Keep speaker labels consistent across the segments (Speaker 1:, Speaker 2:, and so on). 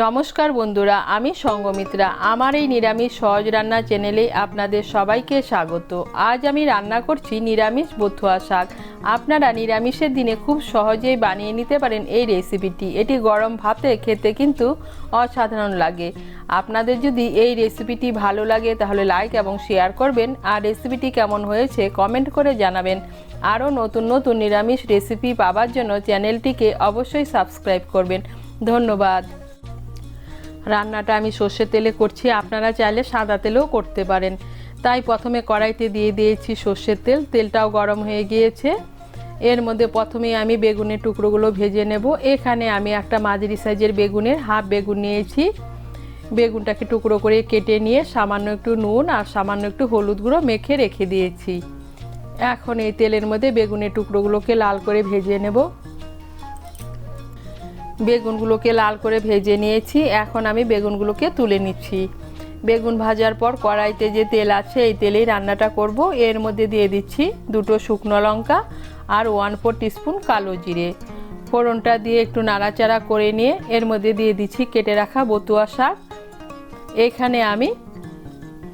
Speaker 1: নমস্কার বন্ধুরা, আমি সঙ্গমিত্রা। আমার এই নিরামিষ সহজ রান্না চ্যানেলে আপনাদের সবাইকে স্বাগত। আজ আমি রান্না করছি নিরামিষ বথুয়া শাক। আপনারা নিরামিষের দিনে খুব সহজেই বানিয়ে নিতে পারেন এই রেসিপিটি। এটি গরম ভাতে খেতে কিন্তু অসাধারণ লাগে। আপনাদের যদি এই রেসিপিটি ভালো লাগে তাহলে লাইক এবং শেয়ার করবেন, আর রেসিপিটি কেমন হয়েছে কমেন্ট করে জানাবেন। আরও নতুন নতুন নিরামিষ রেসিপি পাওয়ার জন্য চ্যানেলটিকে অবশ্যই সাবস্ক্রাইব করবেন। ধন্যবাদ। রান্নাটা আমি সর্ষের তেলে করছি, আপনারা চাইলে সাদা তেলেও করতে পারেন। তাই প্রথমে কড়াইতে দিয়ে দিয়েছি সর্ষের তেল। তেলটাও গরম হয়ে গিয়েছে। এর মধ্যে প্রথমে আমি বেগুনের টুকরোগুলো ভেজে নেব। এখানে আমি একটা মাঝারি সাইজের বেগুনের হাফ বেগুন নিয়েছি। বেগুনটাকে টুকরো করে কেটে নিয়ে সামান্য একটু নুন আর সামান্য একটু হলুদ গুঁড়ো মেখে রেখে দিয়েছি। এখন এই তেলের মধ্যে বেগুনের টুকরোগুলোকে লাল করে ভেজে নেব। বেগুনগুলোকে লাল করে ভেজে নিয়েছি। এখন আমি বেগুনগুলোকে তুলে নিচ্ছি। বেগুন ভাজার পর কড়াইতে যে তেল আছে এই তেলেই রান্নাটা করব। এর মধ্যে দিয়ে দিচ্ছি দুটো শুকনো লঙ্কা আর 1/4 টিস্পুন কালো জিরে। ফোড়নটা দিয়ে একটু নাড়াচাড়া করে নিয়ে এর মধ্যে দিয়ে দিচ্ছি কেটে রাখা বথুয়া শাক। এখানে আমি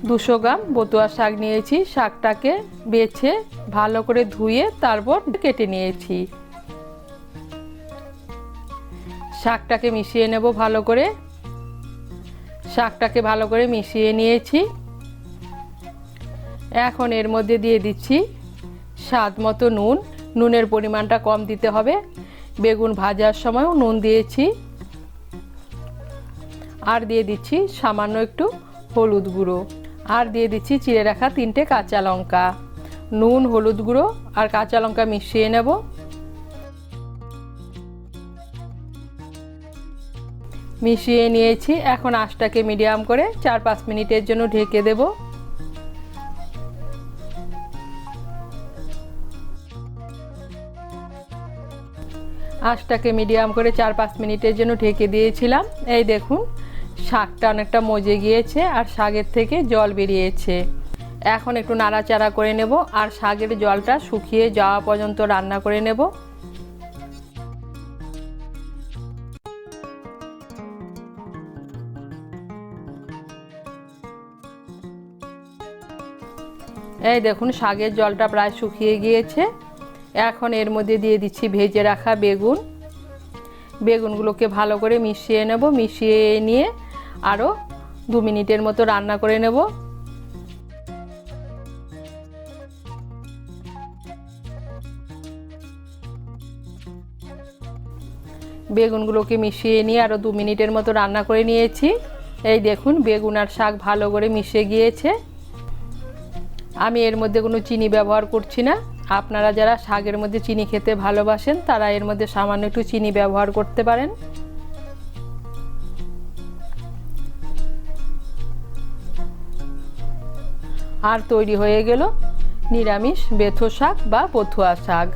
Speaker 1: 200 গ্রাম বথুয়া শাক নিয়েছি। শাকটাকে বেছে ভালো করে ধুয়ে তারপর কেটে নিয়েছি। শাকটাকে মিশিয়ে নেব ভালো করে। শাকটাকে ভালো করে মিশিয়ে নিয়েছি। এখন এর মধ্যে দিয়ে দিচ্ছি স্বাদ মতো নুন। নুনের পরিমাণটা কম দিতে হবে। বেগুন ভাজার সময়ও নুন দিয়েছি। আর দিয়ে দিচ্ছি সামান্য একটু হলুদ গুঁড়ো। আর দিয়ে দিচ্ছি চিড়ে রাখা 3টে কাঁচা লঙ্কা। নুন, হলুদ গুঁড়ো আর কাঁচা লঙ্কা মিশিয়ে নেব। মিশিয়ে নিয়েছি। এখন আঁচটাকে মিডিয়াম করে 4-5 মিনিটের জন্য ঢেকে দেব। আঁচটাকে মিডিয়াম করে 4-5 মিনিটের জন্য ঢেকে দিয়েছিলাম। এই দেখুন শাকটা অনেকটা মজে গিয়েছে আর শাকের থেকে জল বেরিয়েছে। এখন একটু নাড়াচাড়া করে নেব আর শাকের জলটা শুকিয়ে যাওয়া পর্যন্ত রান্না করে নেব। এই দেখুন শাকের জলটা প্রায় শুকিয়ে গিয়েছে। এখন এর মধ্যে দিয়ে দিচ্ছি ভেজে রাখা বেগুন। বেগুনগুলোকে ভালো করে মিশিয়ে নেব। মিশিয়ে নিয়ে আরও 2 মিনিটের মতো রান্না করে নেব। বেগুনগুলোকে মিশিয়ে নিয়ে আরও 2 মিনিটের মতো রান্না করে নিয়েছি। এই দেখুন বেগুন আর শাক ভালো করে মিশে গিয়েছে। আমি এর মধ্যে কোনো চিনি ব্যবহার করছি না। আপনারা যারা শাকের মধ্যে চিনি খেতে ভালোবাসেন তারা এর মধ্যে সামান্য একটু চিনি ব্যবহার করতে পারেন। আর তৈরি হয়ে গেল নিরামিষ বেথো শাক বা বথুয়া শাক।